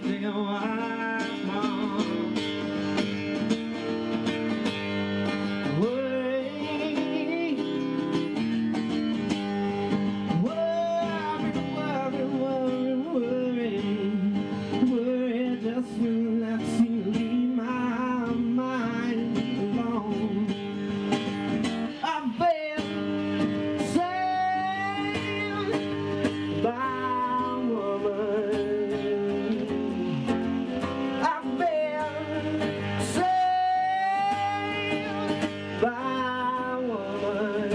take a while, Mom. Worry, just lets you leave my mind alone. I've been saved by a woman. I've been saved by a woman.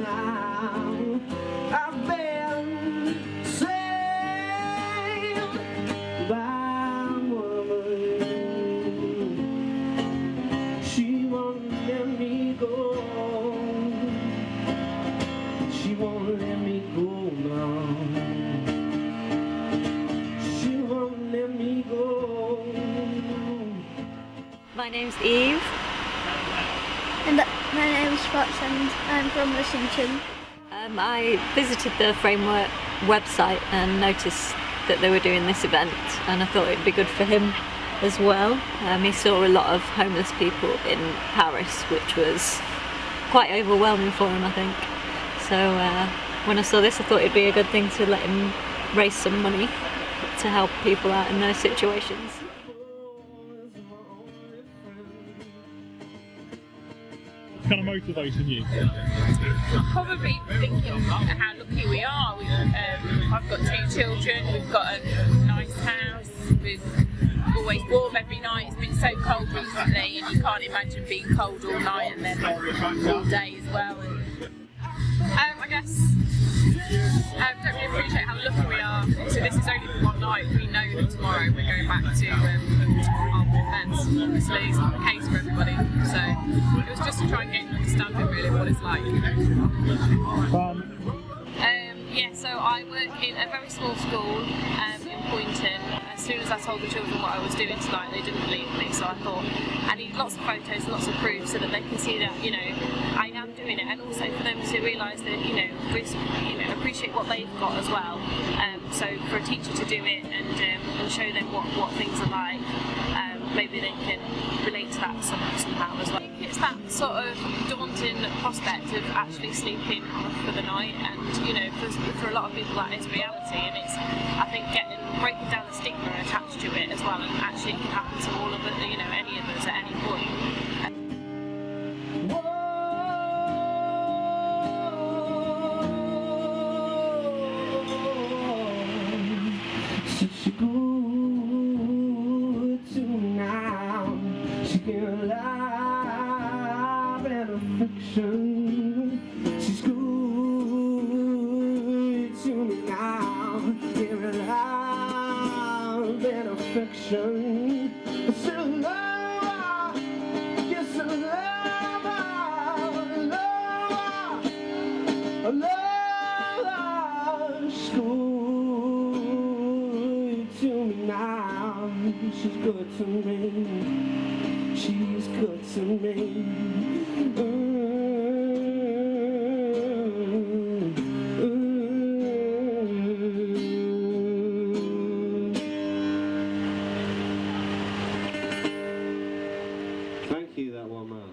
Now I've been saved by a woman. She won't let me go. She won't let me go now. She won't let me go. My name's Eve. And my name is Fox and I'm from Washington. I visited the Framework website and noticed that they were doing this event, and I thought it'd be good for him as well. He saw a lot of homeless people in Paris, which was quite overwhelming for him, I think. So when I saw this, I thought it'd be a good thing to let him raise some money to help people out in those situations. Kind of motivating you? Probably thinking how lucky we are. I've got 2 children, we've got a nice house, we're always warm every night. It's been so cold recently and you can't imagine being cold all night and then all day as well. I guess don't really appreciate how lucky we are. So this is only for one night. We know that tomorrow we're going back to our events. Obviously it's not the case for everybody. So it was just to try and get an understanding really what it's like. Yeah, so I work in a very small school in Poynton. As soon as I told the children what I was doing tonight, they didn't believe me. So I thought I need lots of photos, lots of proof, so that they can see that I am doing it, and also for them to realise that appreciate what they've got as well. So for a teacher to do it and show them what things are like, maybe they can relate to that somehow as well. I think it's that sort of daunting prospect of actually sleeping for the night, and for a lot of people that is reality, and it's I think breaking down the stigma attached to it as well, and actually it can happen to all of us, any of us at any point. She's good to me now. She can lie and affection. She's good to me now. Give her love and affection. Still love, yes, love, she's good to me now. She's good to me. She's good to me. Thank you, that one man.